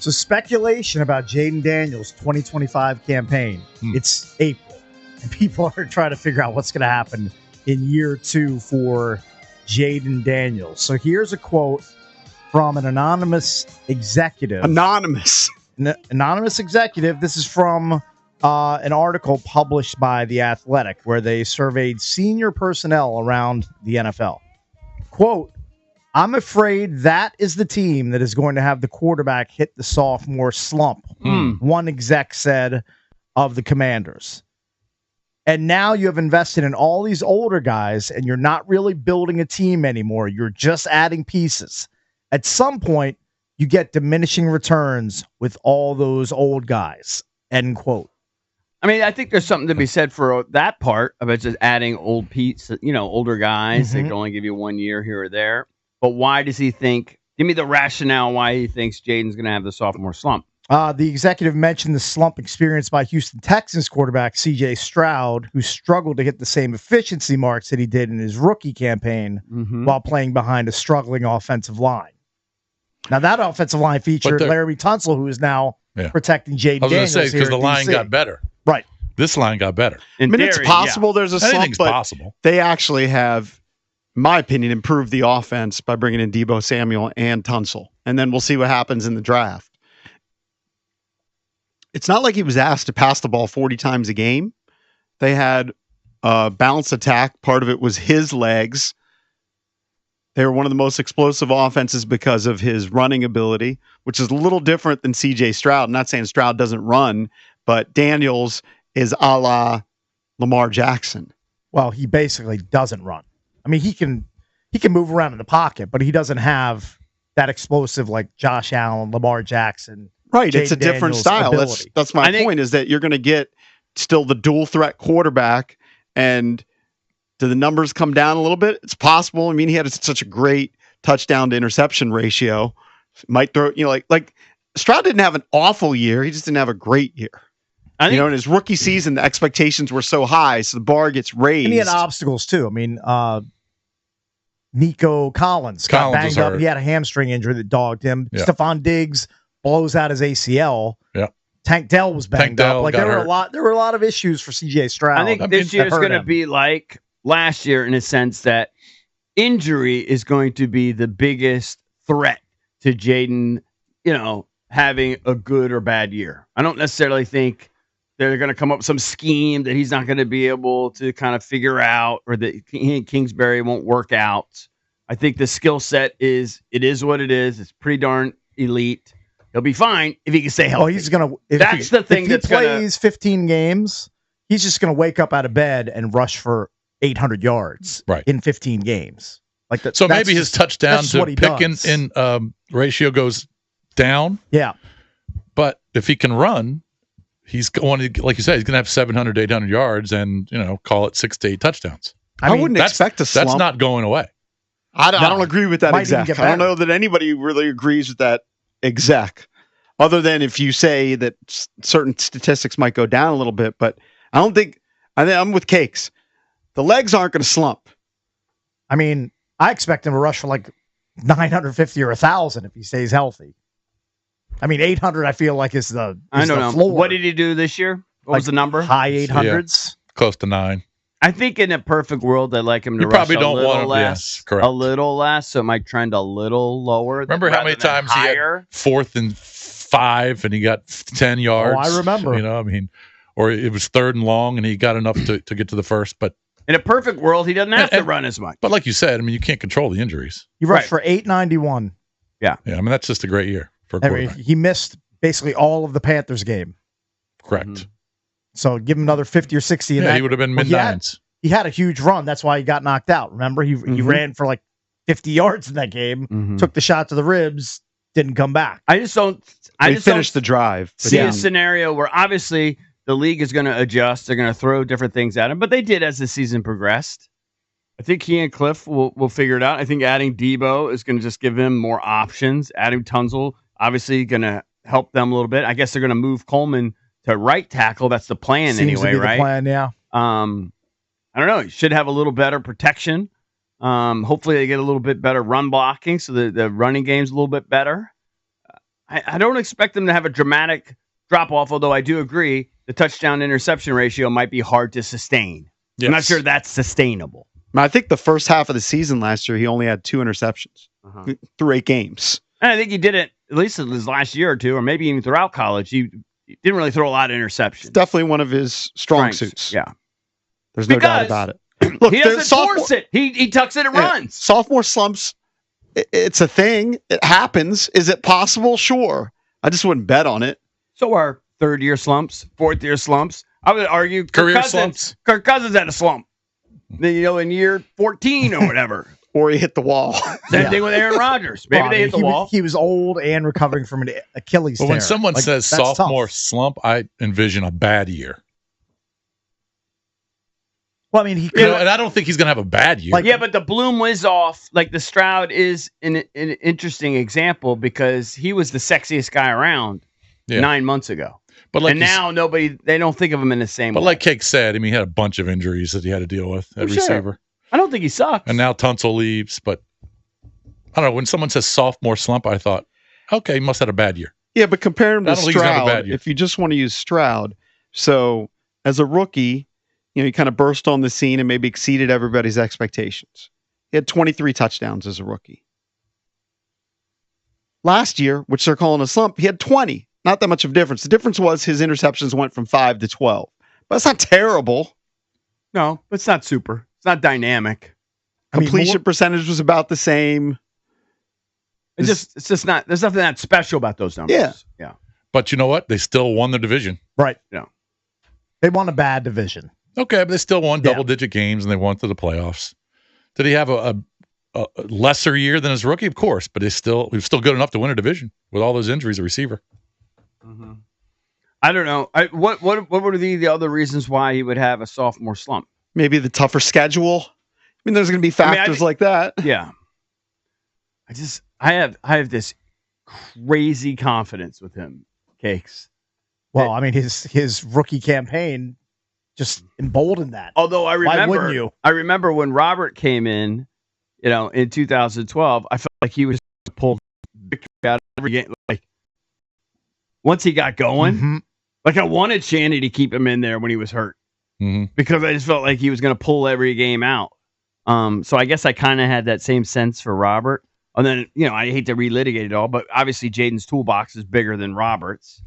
So speculation about Jayden Daniels' 2025 campaign. It's April, and people are trying to figure out what's going to happen in year 2 for Jayden Daniels. So here's a quote from an anonymous executive. Anonymous executive. This is from an article published by The Athletic where they surveyed senior personnel around the NFL. Quote, I'm afraid that is the team that is going to have the quarterback hit the sophomore slump, one exec said of the Commanders. And now you have invested in all these older guys, and you're not really building a team anymore. You're just adding pieces. At some point, you get diminishing returns with all those old guys, end quote. I mean, I think there's something to be said for that part of it, just adding older guys that can only give you 1 year here or there. But why does he think? Give me the rationale why he thinks Jayden's going to have the sophomore slump. The executive mentioned the slump experienced by Houston Texans quarterback C.J. Stroud, who struggled to hit the same efficiency marks that he did in his rookie campaign while playing behind a struggling offensive line. Now, that offensive line featured Laremy Tunsil, who is now protecting Jayden Daniels. I was going to say, because the line got better. Right. This line got better. I mean, it's possible there's a slump, anything's but possible. They actually have, in my opinion, improved the offense by bringing in Deebo Samuel and Tunsil. And then we'll see what happens in the draft. It's not like he was asked to pass the ball 40 times a game. They had a balanced attack. Part of it was his legs. They were one of the most explosive offenses because of his running ability, which is a little different than C.J. Stroud. I'm not saying Stroud doesn't run, but Daniels is a la Lamar Jackson. Well, he basically doesn't run. I mean, he can move around in the pocket, but he doesn't have that explosive like Josh Allen, Lamar Jackson. Right, Jayden it's a different Daniels style. ability. That's my point, is that you're going to get still the dual threat quarterback, and do the numbers come down a little bit? It's possible. I mean, he had such a great touchdown to interception ratio. Might throw, like Stroud didn't have an awful year. He just didn't have a great year. In his rookie season, the expectations were so high, so the bar gets raised. And he had obstacles too. I mean, Nico Collins got banged up. He had a hamstring injury that dogged him. Yeah. Stephon Diggs blows out his ACL. Yeah. Tank Dell was banged up. Like there were a lot of issues for CJ Stroud. I think this year is going to be like last year in a sense that injury is going to be the biggest threat to Jayden, having a good or bad year. I don't necessarily think they're going to come up with some scheme that he's not going to be able to kind of figure out, or that Kingsbury won't work out. I think the skill set is what it is. It's pretty darn elite. He'll be fine if he can stay healthy. Oh, he's going to. That's the thing. If he plays 15 games, he's just going to wake up out of bed and rush for 800 yards in 15 games. Like that. So maybe his touchdown to pick in ratio goes down. Yeah. But if he can run, he's going to, like you said, he's going to have 700, 800 yards and, call it 6 to 8 touchdowns. I wouldn't expect a slump. That's not going away. I don't agree with that exec. I don't know that anybody really agrees with that exec, other than if you say that certain statistics might go down a little bit. But I think I'm with Cakes. The legs aren't going to slump. I mean, I expect him to rush for like 950 or 1,000 if he stays healthy. I mean, 800 I feel like is the floor. What did he do this year? What was the number? High 800s? Yeah, close to 9. I think in a perfect world, I'd like him to rush a little less. Correct. A little less, so it might trend a little lower. Remember how many times he had 4th and 5 and he got 10 yards? Oh, I remember. Or it was 3rd and long and he got enough to get to the first. But in a perfect world, he doesn't have to run as much. But like you said, you can't control the injuries. He rushed for 891. Yeah. Yeah, that's just a great year for a quarterback. He missed basically all of the Panthers game. Correct. Mm-hmm. So give him another 50 or 60. He would have been mid-9s. He had a huge run. That's why he got knocked out. Remember, he ran for like 50 yards in that game, took the shot to the ribs, didn't come back. I just finished the drive. See a scenario where obviously the league is going to adjust. They're going to throw different things at him, but they did as the season progressed. I think he and Cliff will figure it out. I think adding Deebo is going to just give him more options. Adding Tunsil, obviously, going to help them a little bit. I guess they're going to move Coleman to right tackle. That's the plan anyway, right? The plan, yeah. I don't know. He should have a little better protection. Hopefully they get a little bit better run blocking so the running game's a little bit better. I don't expect them to have a dramatic drop off, although I do agree the touchdown interception ratio might be hard to sustain. Yes. I'm not sure that's sustainable. I think the first half of the season last year, he only had 2 interceptions through 8 games. And I think he did it at least in his last year or two, or maybe even throughout college. He didn't really throw a lot of interceptions. It's definitely one of his strong Strengths. suits. Yeah. There's no doubt about it. Look, He doesn't force it. He tucks it and runs. Sophomore slumps, it's a thing. It happens. Is it possible? Sure. I just wouldn't bet on it. So are third-year slumps, fourth-year slumps. I would argue Career slumps. Kirk Cousins had a slump. In year 14 or whatever. Or he hit the wall. Same thing with Aaron Rodgers. Maybe they hit the wall. He was old and recovering from an Achilles tear. But when someone says that's sophomore tough. slump, I envision a bad year. Well, I mean, he could. And I don't think he's going to have a bad year. Yeah, but the bloom was off. Like the Stroud is an interesting example because he was the sexiest guy around 9 months ago. But like and now they don't think of him in the same way. But like Cake said, I mean, he had a bunch of injuries that he had to deal with at receiver. I don't think he sucks. And now Tunsil leaves, but I don't know. When someone says sophomore slump, I thought, okay, he must have had a bad year. Yeah, but compare him to I don't think he's gonna have a Stroud. bad year. If you just want to use Stroud, so as a rookie, he kind of burst on the scene and maybe exceeded everybody's expectations. He had 23 touchdowns as a rookie. Last year, which they're calling a slump, he had 20. Not that much of a difference. The difference was his interceptions went from 5 to 12. But it's not terrible. No, it's not super. It's not dynamic. Completion percentage was about the same. It's just not. There's nothing that special about those numbers. Yeah. But you know what? They still won their division. Right. Yeah. They won a bad division. Okay, but they still won double-digit games, and they went to the playoffs. Did he have a lesser year than his rookie? Of course, but he was still good enough to win a division with all those injuries, a receiver. Mm-hmm. I don't know. What would be the other reasons why he would have a sophomore slump? Maybe the tougher schedule. I mean, there's going to be factors like that. Yeah. I have this crazy confidence with him, Cakes. Well, I mean, his rookie campaign just emboldened that. Although Why wouldn't you? I remember when Robert came in, in 2012, I felt like he was pulled victory out of every game. Like once he got going, like I wanted Shanny to keep him in there when he was hurt because I just felt like he was going to pull every game out. So I guess I kind of had that same sense for Robert. And then, I hate to relitigate it all, but obviously Jayden's toolbox is bigger than Robert's.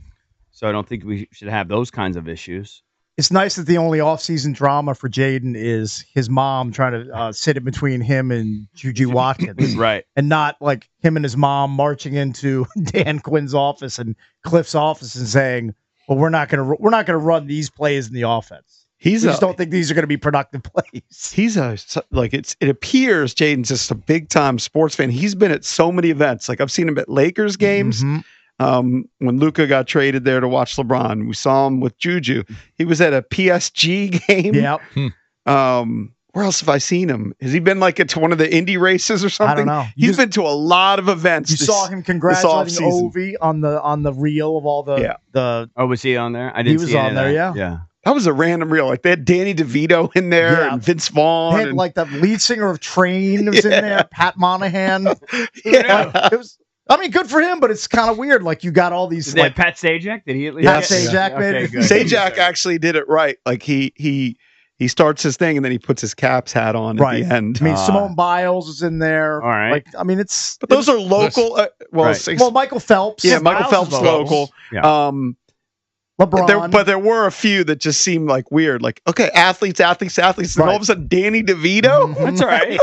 So I don't think we should have those kinds of issues. It's nice that the only off-season drama for Jayden is his mom trying to sit in between him and Juju Watkins. Right. And not like him and his mom marching into Dan Quinn's office and Cliff's office and saying, well, we're not going to run these plays in the offense. We just don't think these are going to be productive plays. It appears Jayden's just a big time sports fan. He's been at so many events. Like I've seen him at Lakers games. When Luka got traded there to watch LeBron, we saw him with Juju. He was at a PSG game. Yeah. Where else have I seen him? Has he been like to one of the indie races or something? I don't know. He's been to a lot of events. You saw him congratulating Ovi on the reel of all the. Oh, was he on there? I didn't. He was see on there. that. Yeah. That was a random reel. Like they had Danny DeVito in there and Vince Vaughn. They had, like the lead singer of Train was in there, Pat Monahan. Yeah. It was. I mean, good for him, but it's kind of weird. Like you got all these. Did Pat Sajak? Did he at least? Pat Sajak, maybe. Okay, good. Sajak actually did it right. Like he starts his thing and then he puts his Caps hat on at the end. I mean, Simone Biles is in there. All right. Like, I mean, but those are local. Well, Michael Phelps. Yeah, Michael Phelps local. Yeah. LeBron. But there were a few that just seemed like weird. Like, okay, athletes. And all of a sudden, Danny DeVito? That's all right.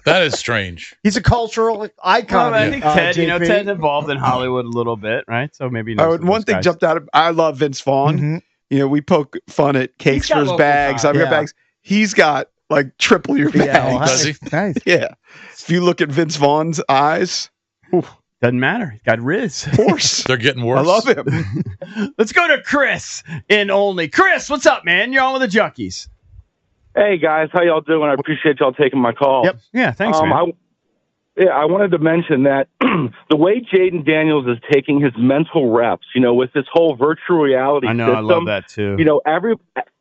That is strange. He's a cultural icon. Well, I think Ted, JP. Ted's involved in Hollywood a little bit, right? So maybe One thing jumped out. I love Vince Vaughn. We poke fun at Cakes for his bags. I've got bags. He's got like triple your bags. Does he? Nice. Yeah. If you look at Vince Vaughn's eyes, doesn't matter. He's got Riz. Of course. They're getting worse. I love him. Let's go to Chris in Olney. Chris, what's up, man? You're on with the Junkies. Hey, guys. How y'all doing? I appreciate y'all taking my call. Yep. Yeah, thanks, man. I wanted to mention that the way Jayden Daniels is taking his mental reps, with this whole virtual reality system. I love that too.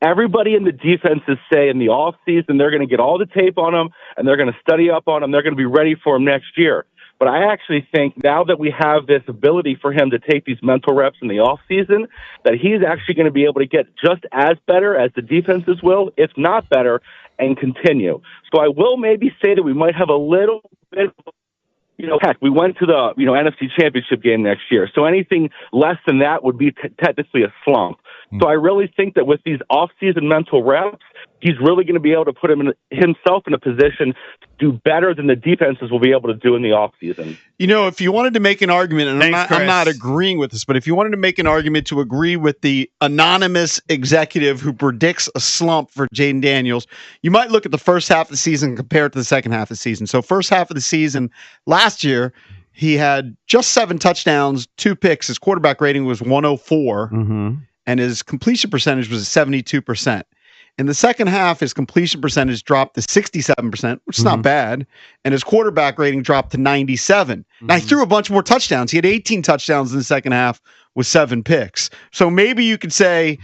Everybody in the defense is saying the offseason they're going to get all the tape on him and they're going to study up on him. They're going to be ready for him next year. But I actually think now that we have this ability for him to take these mental reps in the off season, that he's actually going to be able to get just as better as the defenses will, if not better, and continue. So I will maybe say that we might have a little bit of, heck, we went to the, NFC Championship game next year. So anything less than that would be technically a slump. So I really think that with these off-season mental reps, he's really going to be able to put himself in a position to do better than the defenses will be able to do in the offseason. If you wanted to make an argument, and I'm not agreeing with this, but if you wanted to make an argument to agree with the anonymous executive who predicts a slump for Jayden Daniels, you might look at the first half of the season and compare it to the second half of the season. So first half of the season last year, he had just 7 touchdowns, 2 picks. His quarterback rating was 104. Mm-hmm. And his completion percentage was 72%. In the second half, his completion percentage dropped to 67%, which is not bad, and his quarterback rating dropped to 97. Now, he threw a bunch more touchdowns. He had 18 touchdowns in the second half with 7 picks. So maybe you could say,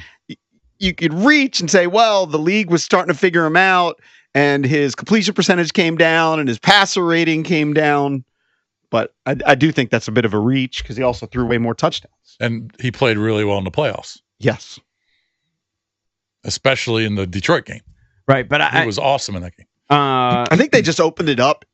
you could reach and say, well, the league was starting to figure him out, and his completion percentage came down, and his passer rating came down. But I do think that's a bit of a reach because he also threw way more touchdowns. And he played really well in the playoffs. Yes. Especially in the Detroit game. Right, but he was awesome in that game. I think they just opened it up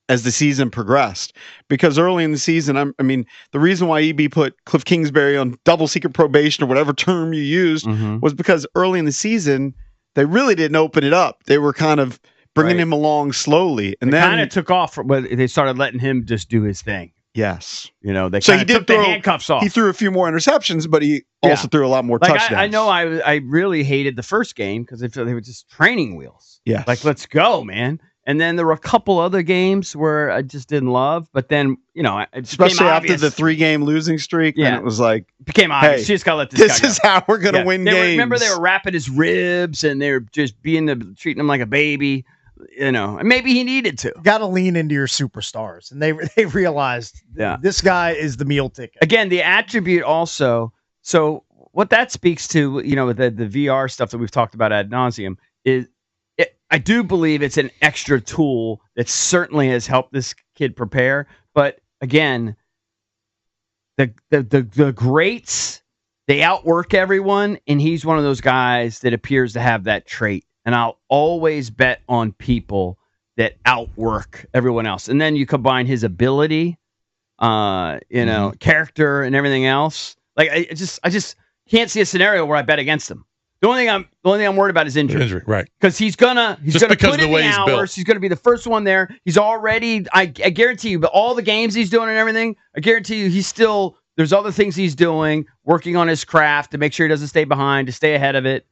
as the season progressed because early in the season, the reason why EB put Cliff Kingsbury on double secret probation or whatever term you used was because early in the season, they really didn't open it up. They were kind of bringing him along slowly. And then kind of took off when they started letting him just do his thing. Yes. They kind of took the handcuffs off. He threw a few more interceptions, but he also threw a lot more touchdowns. I know I really hated the first game because they were just training wheels. Yeah. Like, let's go, man. And then there were a couple other games where I just didn't love. But then, especially after the 3-game losing streak, then it was like, it became obvious. Hey, you just got to let this is how we're going to win games. Remember, they were wrapping his ribs and they were just treating him like a baby. And maybe he needed to. Got to lean into your superstars, and they realized this guy is the meal ticket. Again, the attribute also. So what that speaks to, the VR stuff that we've talked about ad nauseum is, I do believe it's an extra tool that certainly has helped this kid prepare. But again, the greats, they outwork everyone, and he's one of those guys that appears to have that trait. And I'll always bet on people that outwork everyone else. And then you combine his ability, character, and everything else. Like I just can't see a scenario where I bet against him. The only thing I'm worried about is injury. Right? Because he's gonna put in the hours. Built. He's gonna be the first one there. He's already. I guarantee you, but all the games he's doing and everything, I guarantee you, he's still. There's other things he's doing, working on his craft to make sure he doesn't stay behind, to stay ahead of it.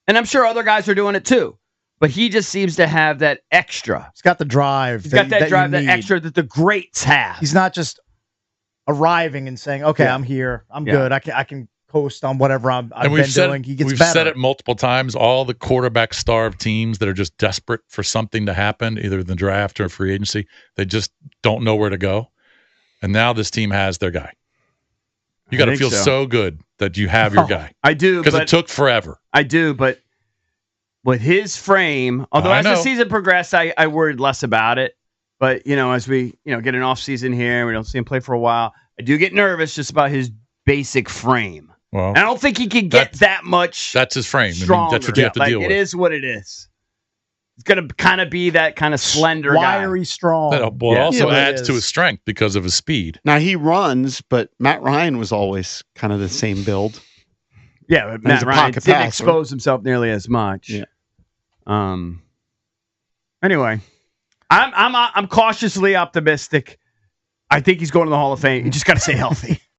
And I'm sure other guys are doing it too. But he just seems to have that extra. He's got the drive. He's got that drive, that extra that the greats have. He's not just arriving and saying, okay, I'm here. I'm good. I can coast on whatever I've been doing. He gets better. We've said it multiple times. All the quarterback-starved teams that are just desperate for something to happen, either in the draft or free agency, they just don't know where to go. And now this team has their guy. You got to feel so good that you have your guy. I do. Because it took forever. I do, but with his frame, although as the season progressed, I worried less about it. But, as we, get an off season here, we don't see him play for a while, I do get nervous just about his basic frame. Well, and I don't think he can get that much. That's his frame. Stronger. That's what you have to deal with. It is what it is. It's going to kind of be that kind of slender wiry, guy. strong. That also adds to his strength because of his speed. Now he runs, but Matt Ryan was always kind of the same build. Yeah, but Matt Ryan didn't expose himself nearly as much. Yeah. Anyway, I'm cautiously optimistic. I think he's going to the Hall of Fame. You just got to stay healthy.